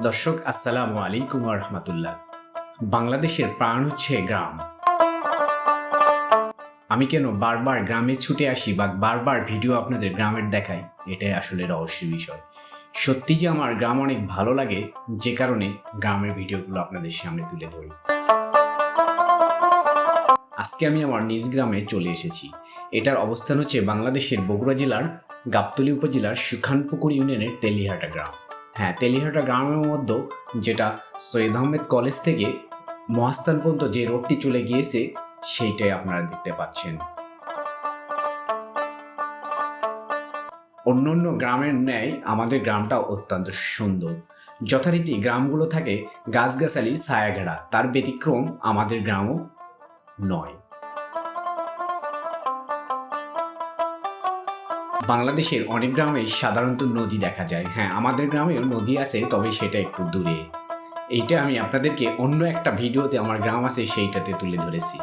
দর্শক আসসালামু আলাইকুম ওয়া রাহমাতুল্লাহ। বাংলাদেশের প্রাণ হচ্ছে গ্রাম। আমি কেন বারবার গ্রামে ছুটে আসি বা বারবার ভিডিও আপনাদের গ্রামের দেখাই, এটাই আসলে রহস্য বিষয়। সত্যি যে আমার গ্রাম অনেক ভালো লাগে, যে কারণে গ্রামের ভিডিওগুলো আপনাদের সামনে তুলে ধরি। আজকে আমি আমার নিজ গ্রামে চলে এসেছি। এটার অবস্থান হচ্ছে বাংলাদেশের বগুড়া জেলার গাবতলী উপজেলার সুখানপুকুর ইউনিয়নের তেলিহাটা গ্রাম। হ্যাঁ, তেলিহাটা গ্রামের মধ্যে যেটা সৈয়দ আহমেদ কলেজ থেকে মহাস্থান পর্যন্ত যে রোডটি চলে গিয়েছে সেইটাই আপনারা দেখতে পাচ্ছেন। অন্য অন্য গ্রামের ন্যায় আমাদের গ্রামটা অত্যন্ত সুন্দর। যথারীতি গ্রামগুলো থাকে গাছগাছালি ছায়াঘেরা, তার ব্যতিক্রম আমাদের গ্রামও নয়। বাংলাদেশের অনেক গ্রামে সাধারণত নদী দেখা যায়। হ্যাঁ, আমাদের গ্রামেও নদী আছে, তবে সেটা একটু দূরে। এইটা আমি আপনাদেরকে অন্য একটা ভিডিওতে আমার গ্রাম আছে সেইটাতে তুলে ধরেছি।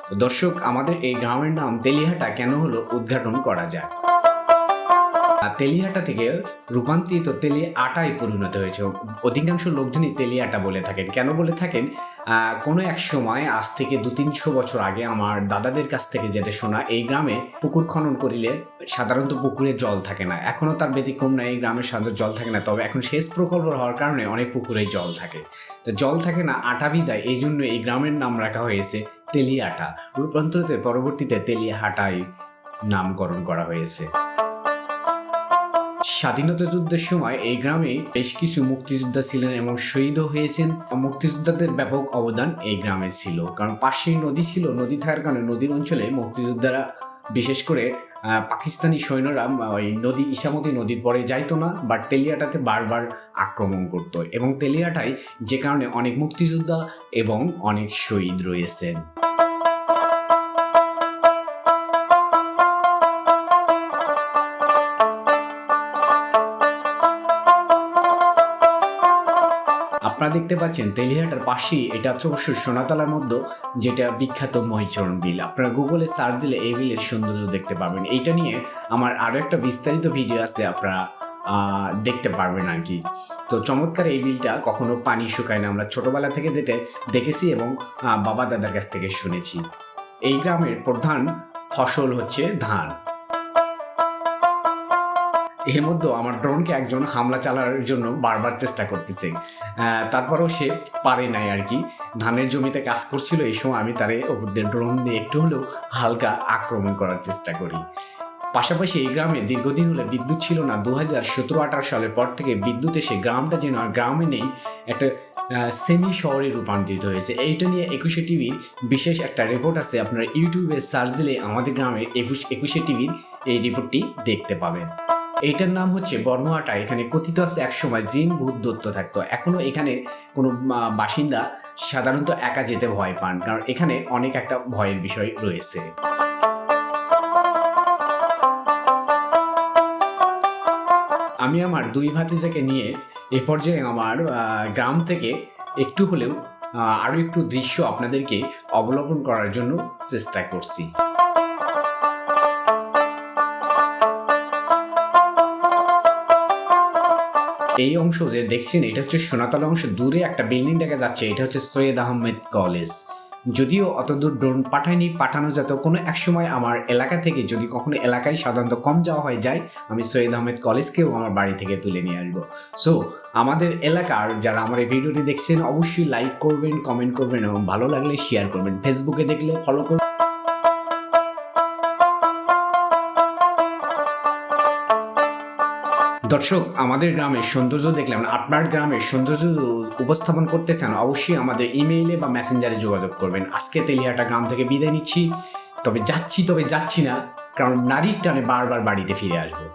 তো দর্শক, আমাদের এই গ্রামের নাম তেলিহাটা কেন হলো উদ্ঘাটন করা যায়। তেলিহাটা থেকে রূপান্তরিত তেলিয়াটায় পরিণত হয়েছে। অধিকাংশ লোকজনই তেলিয়াটা বলে থাকেন। কেন বলে থাকেন? কোনো এক সময় আজ থেকে 200-300 বছর আগে আমার দাদাদের কাছ থেকে যেটা শোনা, এই গ্রামে পুকুর খনন করিলে সাধারণত পুকুরে জল থাকে না। এখনও তার ব্যতিক্রম না, এই গ্রামের সাধারণত জল থাকে না। তবে এখন সেচ প্রকল্প হওয়ার কারণে অনেক পুকুরে জল থাকে। তো জল থাকে না, আটা বিদায়, এই জন্য এই গ্রামের নাম রাখা হয়েছে তেলিয়াটা। রূপান্তরিত পরবর্তীতে তেলিয়াহাটায় নামকরণ করা হয়েছে। স্বাধীনতা যুদ্ধের সময় এই গ্রামে বেশ কিছু মুক্তিযোদ্ধা ছিলেন এবং শহীদও হয়েছেন। মুক্তিযোদ্ধাদের ব্যাপক অবদান এই গ্রামে ছিল, কারণ পাশেই নদী ছিল। নদী থাকার কারণে নদীর অঞ্চলে মুক্তিযোদ্ধারা, বিশেষ করে পাকিস্তানি সৈন্যরা ওই নদী ইসামতি নদীর পরে যাইতো না, বাট তেলিয়াটাতে বারবার আক্রমণ করত। এবং তেলিয়াটায় যে কারণে অনেক মুক্তিযোদ্ধা এবং অনেক শহীদ রয়েছেন। আপনারা দেখতে পাচ্ছেন তেলিহাটার পাশেই, এটা হচ্ছে অবশ্য সোনাতলার মধ্যে, যেটা বিখ্যাত মহিচরণ বিল। আপনারা গুগলে সার্চ দিলে এই বিলের সৌন্দর্য দেখতে পাবেন। এইটা নিয়ে আমার আরও একটা বিস্তারিত ভিডিও আছে, আপনারা দেখতে পারবেন আর কি। তো চমৎকার এই বিলটা, কখনো পানি শুকায় না। আমরা ছোটবেলা থেকে যেটা দেখেছি এবং বাবা দাদার কাছ থেকে শুনেছি। এই গ্রামের প্রধান ফসল হচ্ছে ধান। এর মধ্যে আমার ড্রোনকে একজন হামলা চালানোর জন্য বারবার চেষ্টা করতেছে, তারপরেও সে পারে নাই আর কি। ধানের জমিতে কাজ করছিল, এই সময় আমি তারে ওদের ড্রোন দিয়ে একটু হলেও হালকা আক্রমণ করার চেষ্টা করি। পাশাপাশি এই গ্রামে দীর্ঘদিন হলে বিদ্যুৎ ছিল না। 2017-18 সালের পর থেকে বিদ্যুৎ এসে গ্রামটা যেন আর গ্রামে নেই, একটা সেমি শহরে রূপান্তরিত হয়েছে। এইটা নিয়ে 21 টিভির বিশেষ একটা রিপোর্ট আছে, আপনারা ইউটিউবে সার্চ দিলে আমাদের গ্রামের 21 টিভির এই রিপোর্টটি দেখতে পাবেন। এইটার নাম হচ্ছে বর্মহাটা। এখানে কথিত আছে একসময় জিন ভূত দৈত্য থাকতো। এখনও এখানে কোনো বাসিন্দা সাধারণত একা যেতে ভয় পান, কারণ এখানে অনেক একটা ভয়ের বিষয় রয়েছে। আমি আমার দুই ভাতিজাকে নিয়ে এ পর্যায়ে আমার গ্রাম থেকে একটু হলেও আরও একটু দৃশ্য আপনাদেরকে অবলোকন করার জন্য চেষ্টা করছি। এই অংশ যে দেখছেন, এটা হচ্ছে সোনাতলা অংশ। দূরে একটা বিল্ডিং দেখা যাচ্ছে, এটা হচ্ছে সৈয়দ আহমেদ কলেজ। যদিও অত দূর ড্রোন পাঠায়নি, পাঠানো যেত কোনো এক সময় আমার এলাকা থেকে। যদি কখনো এলাকায় সাধারণত কম যাওয়া হয়ে যায়, আমি সৈয়দ আহমেদ কলেজকেও আমার বাড়ি থেকে তুলে নিয়ে আসবো। সো আমাদের এলাকার যারা আমার এই ভিডিওটি দেখছেন, অবশ্যই লাইক করবেন, কমেন্ট করবেন এবং ভালো লাগলে শেয়ার করবেন। ফেসবুকে দেখলে ফলো করবেন। দর্শক, আমাদের গ্রামের সৌন্দর্য দেখলাম। আপনার গ্রামের সৌন্দর্য উপস্থাপন করতে চান, অবশ্যই আমাদের ইমেইলে বা মেসেঞ্জারে যোগাযোগ করবেন। আজকে তেলিহাটা গ্রাম থেকে বিদায় নিচ্ছি। তবে যাচ্ছি না, কারণ নারীর টানে বারবার বাড়িতে ফিরে আসবো।